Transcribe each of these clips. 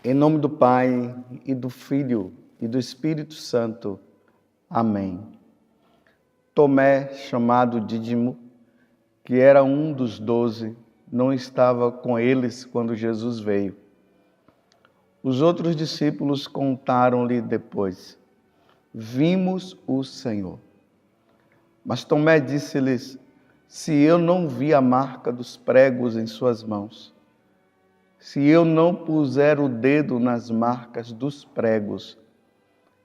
Em nome do Pai, e do Filho, e do Espírito Santo. Amém. Tomé, chamado Dídimo, que era um dos 12, não estava com eles quando Jesus veio. Os outros discípulos contaram-lhe depois: vimos o Senhor. Mas Tomé disse-lhes: se eu não vi a marca dos pregos em suas mãos, se eu não puser o dedo nas marcas dos pregos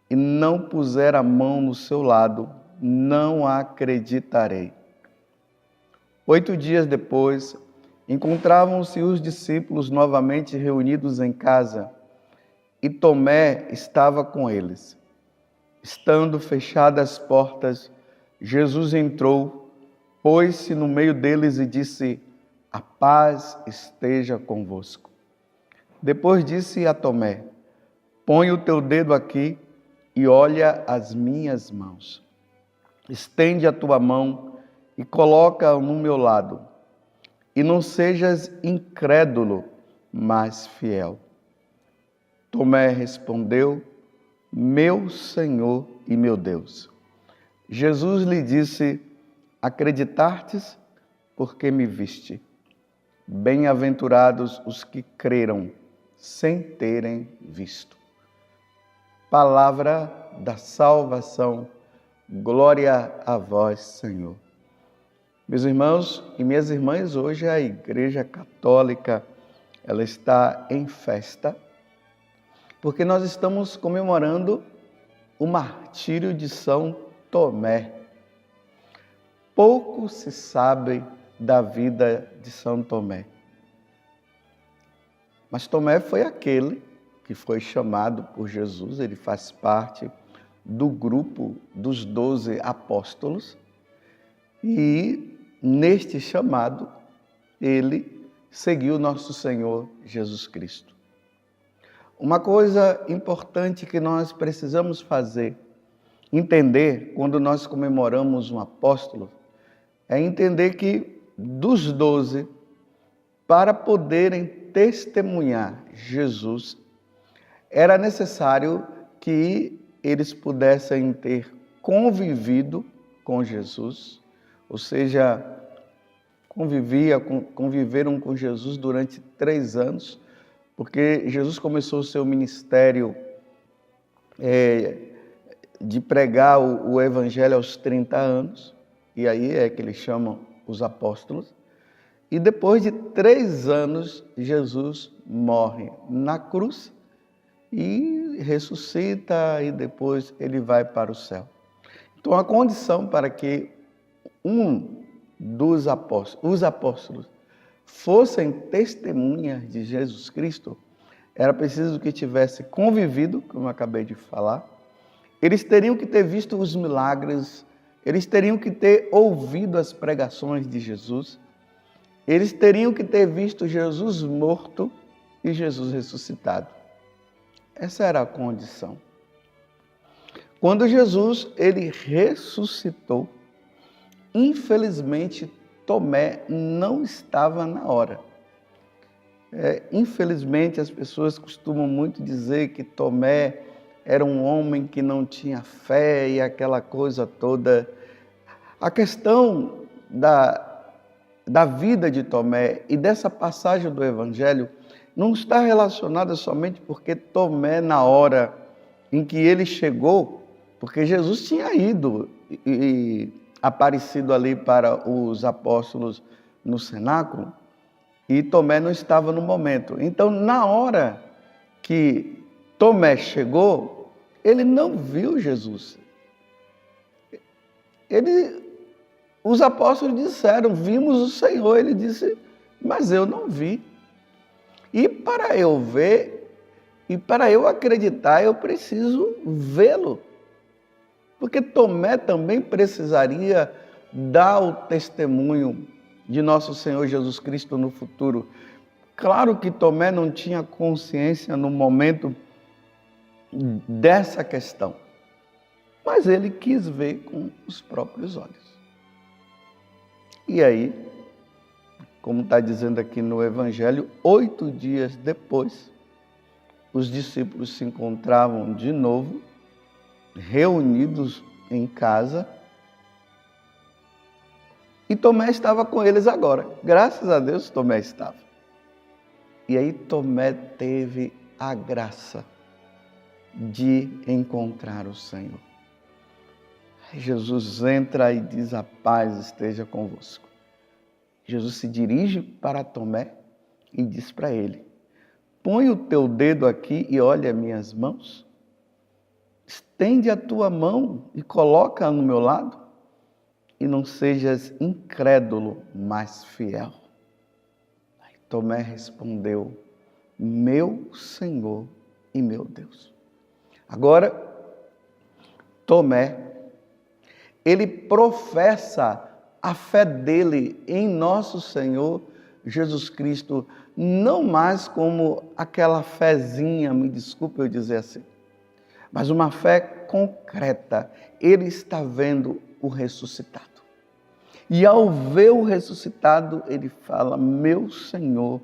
e não puser a mão no seu lado, não acreditarei. 8 dias depois, encontravam-se os discípulos novamente reunidos em casa e Tomé estava com eles. Estando fechadas as portas, Jesus entrou, pôs-se no meio deles e disse: a paz esteja convosco. Depois disse a Tomé: põe o teu dedo aqui e olha as minhas mãos. Estende a tua mão e coloca-a no meu lado. E não sejas incrédulo, mas fiel. Tomé respondeu: meu Senhor e meu Deus. Jesus lhe disse: acreditastes porque me viste. Bem-aventurados os que creram sem terem visto. Palavra da salvação. Glória a vós, Senhor. Meus irmãos e minhas irmãs, hoje a Igreja Católica ela está em festa, porque nós estamos comemorando o martírio de São Tomé. Pouco se sabe da vida de São Tomé. Mas Tomé foi aquele que foi chamado por Jesus, ele faz parte do grupo dos 12 apóstolos e neste chamado ele seguiu nosso Senhor Jesus Cristo. Uma coisa importante que nós precisamos fazer, entender quando nós comemoramos um apóstolo, é entender que dos 12, para poderem testemunhar Jesus, era necessário que eles pudessem ter convivido com Jesus, ou seja, conviveram com Jesus durante 3 anos, porque Jesus começou o seu ministério de pregar o Evangelho aos 30 anos, e aí é que eles chamam os apóstolos. E depois de 3 anos, Jesus morre na cruz e ressuscita e depois ele vai para o céu. Então a condição para que os apóstolos, fossem testemunhas de Jesus Cristo, era preciso que tivesse convivido, como eu acabei de falar, eles teriam que ter visto os milagres, eles teriam que ter ouvido as pregações de Jesus, eles teriam que ter visto Jesus morto e Jesus ressuscitado. Essa era a condição. Quando Jesus ele ressuscitou, infelizmente Tomé não estava na hora. Infelizmente as pessoas costumam muito dizer que Tomé era um homem que não tinha fé e aquela coisa toda. A questão da vida de Tomé e dessa passagem do Evangelho não está relacionada somente porque Tomé, na hora em que ele chegou, porque Jesus tinha ido e aparecido ali para os apóstolos no cenáculo, e Tomé não estava no momento. Então, na hora que Tomé chegou, ele não viu Jesus. Os apóstolos disseram: vimos o Senhor. Ele disse: mas eu não vi. E para eu ver, e para eu acreditar, eu preciso vê-lo. Porque Tomé também precisaria dar o testemunho de nosso Senhor Jesus Cristo no futuro. Claro que Tomé não tinha consciência no momento dessa questão, mas ele quis ver com os próprios olhos. E aí, como está dizendo aqui no Evangelho, 8 dias depois, os discípulos se encontravam de novo, reunidos em casa, e Tomé estava com eles agora. Graças a Deus, Tomé estava. E aí Tomé teve a graça de encontrar o Senhor. Jesus entra e diz: a paz esteja convosco. Jesus se dirige para Tomé e diz para ele: põe o teu dedo aqui e olha minhas mãos. Estende a tua mão e coloca no meu lado. E não sejas incrédulo, mas fiel. Aí Tomé respondeu: meu Senhor e meu Deus. Agora, Tomé, ele professa a fé dele em nosso Senhor Jesus Cristo, não mais como aquela fezinha, me desculpe eu dizer assim, mas uma fé concreta. Ele está vendo o ressuscitado. E ao ver o ressuscitado, ele fala: meu Senhor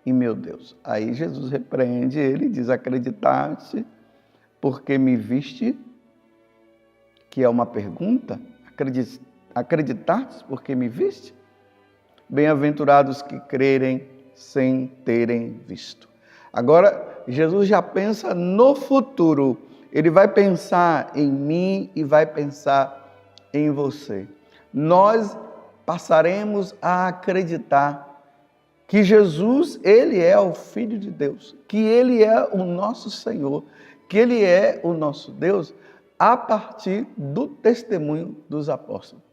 e meu Deus. Aí Jesus repreende ele e diz: acreditaste porque me viste? Que é uma pergunta. Acreditaste porque me viste? Bem-aventurados que crerem sem terem visto. Agora, Jesus já pensa no futuro. Ele vai pensar em mim e vai pensar em você. Nós passaremos a acreditar que Jesus, ele é o Filho de Deus, que ele é o nosso Senhor, que ele é o nosso Deus, a partir do testemunho dos apóstolos.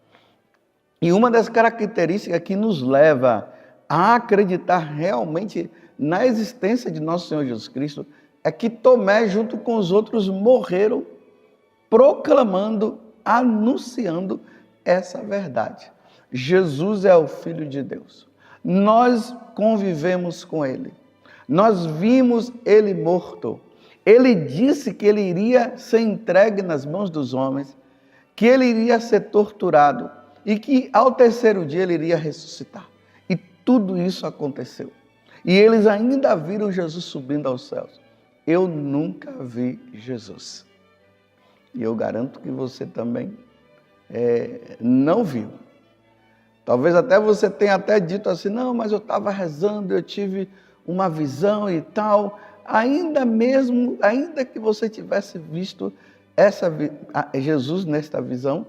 E uma das características que nos leva a acreditar realmente na existência de nosso Senhor Jesus Cristo é que Tomé, junto com os outros, morreram proclamando, anunciando essa verdade. Jesus é o Filho de Deus. Nós convivemos com ele. Nós vimos ele morto. Ele disse que ele iria ser entregue nas mãos dos homens, que ele iria ser torturado e que ao terceiro dia ele iria ressuscitar. E tudo isso aconteceu. E eles ainda viram Jesus subindo aos céus. Eu nunca vi Jesus. E eu garanto que você também não viu. Talvez até você tenha até dito assim: não, mas eu estava rezando, eu tive uma visão e tal. Ainda que você tivesse visto Jesus nesta visão,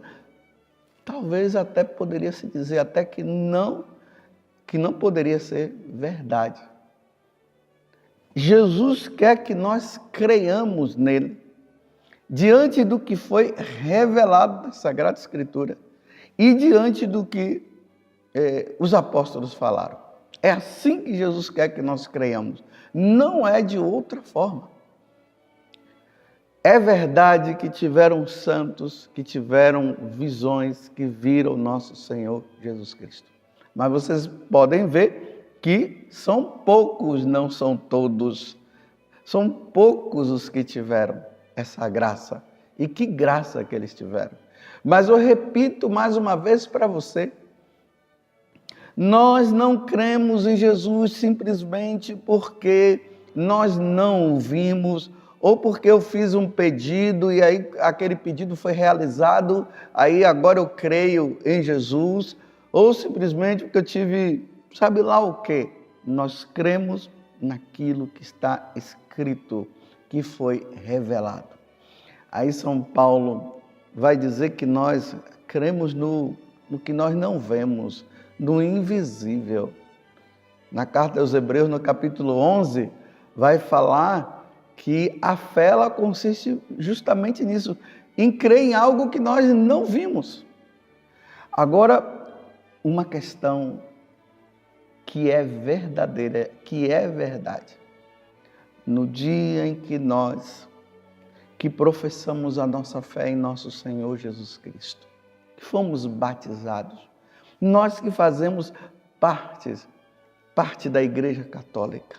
talvez até poderia se dizer até que não poderia ser verdade. Jesus quer que nós creiamos nele, diante do que foi revelado na Sagrada Escritura e diante do que os apóstolos falaram. É assim que Jesus quer que nós creiamos, não é de outra forma. É verdade que tiveram santos, que tiveram visões, que viram nosso Senhor Jesus Cristo. Mas vocês podem ver que são poucos, não são todos. São poucos os que tiveram essa graça. E que graça que eles tiveram. Mas eu repito mais uma vez para você: nós não cremos em Jesus simplesmente porque nós não o vimos, ou porque eu fiz um pedido e aí aquele pedido foi realizado, aí agora eu creio em Jesus, ou simplesmente porque eu tive, sabe lá o quê? Nós cremos naquilo que está escrito, que foi revelado. Aí São Paulo vai dizer que nós cremos no que nós não vemos, no invisível. Na carta aos Hebreus, no capítulo 11, vai falar que a fé ela consiste justamente nisso, em crer em algo que nós não vimos. Agora, uma questão que é verdadeira, que é verdade. No dia em que nós, que professamos a nossa fé em nosso Senhor Jesus Cristo, que fomos batizados, nós que fazemos parte da Igreja Católica,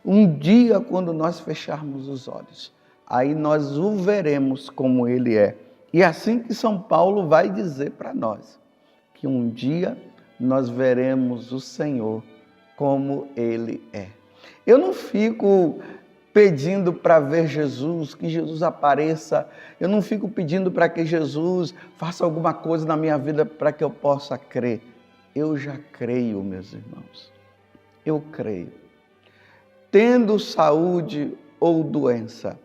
um dia quando nós fecharmos os olhos, aí nós o veremos como Ele é. E é assim que São Paulo vai dizer para nós, que um dia nós veremos o Senhor como Ele é. Eu não fico pedindo para ver Jesus, que Jesus apareça. Eu não fico pedindo para que Jesus faça alguma coisa na minha vida para que eu possa crer. Eu já creio, meus irmãos. Eu creio. Tendo saúde ou doença,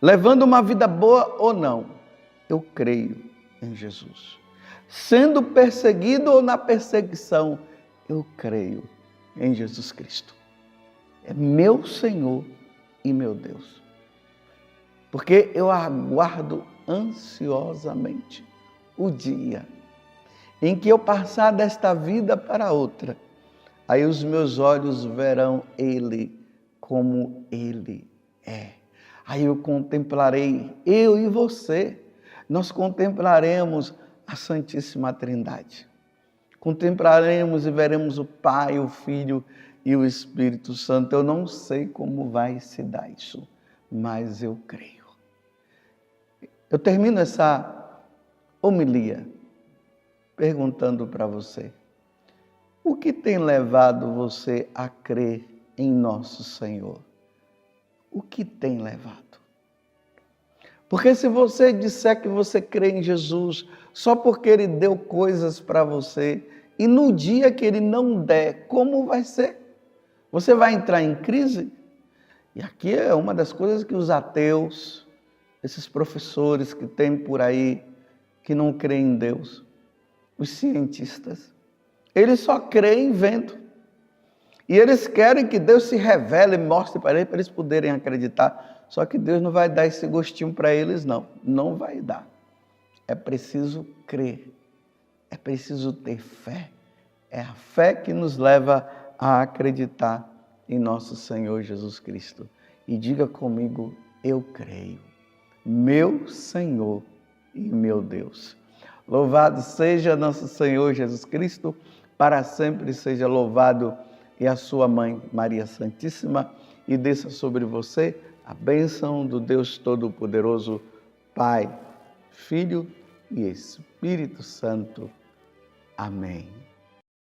levando uma vida boa ou não, eu creio em Jesus. Sendo perseguido ou na perseguição, eu creio em Jesus Cristo. É meu Senhor e meu Deus. Porque eu aguardo ansiosamente o dia em que eu passar desta vida para outra. Aí os meus olhos verão Ele como Ele é. Aí eu contemplarei, eu e você, nós contemplaremos a Santíssima Trindade. Contemplaremos e veremos o Pai, o Filho e o Espírito Santo. Eu não sei como vai se dar isso, mas eu creio. Eu termino essa homilia perguntando para você: o que tem levado você a crer em nosso Senhor? O que tem levado? Porque se você disser que você crê em Jesus só porque Ele deu coisas para você, e no dia que Ele não der, como vai ser? Você vai entrar em crise? E aqui é uma das coisas que os ateus, esses professores que tem por aí, que não creem em Deus, os cientistas, eles só creem vendo. E eles querem que Deus se revele e mostre para eles poderem acreditar. Só que Deus não vai dar esse gostinho para eles, não. Não vai dar. É preciso crer. É preciso ter fé. É a fé que nos leva a acreditar em nosso Senhor Jesus Cristo. E diga comigo: eu creio. Meu Senhor e meu Deus. Louvado seja nosso Senhor Jesus Cristo, para sempre seja louvado, e a sua mãe Maria Santíssima, e desça sobre você a bênção do Deus Todo-Poderoso, Pai, Filho e Espírito Santo. Amém.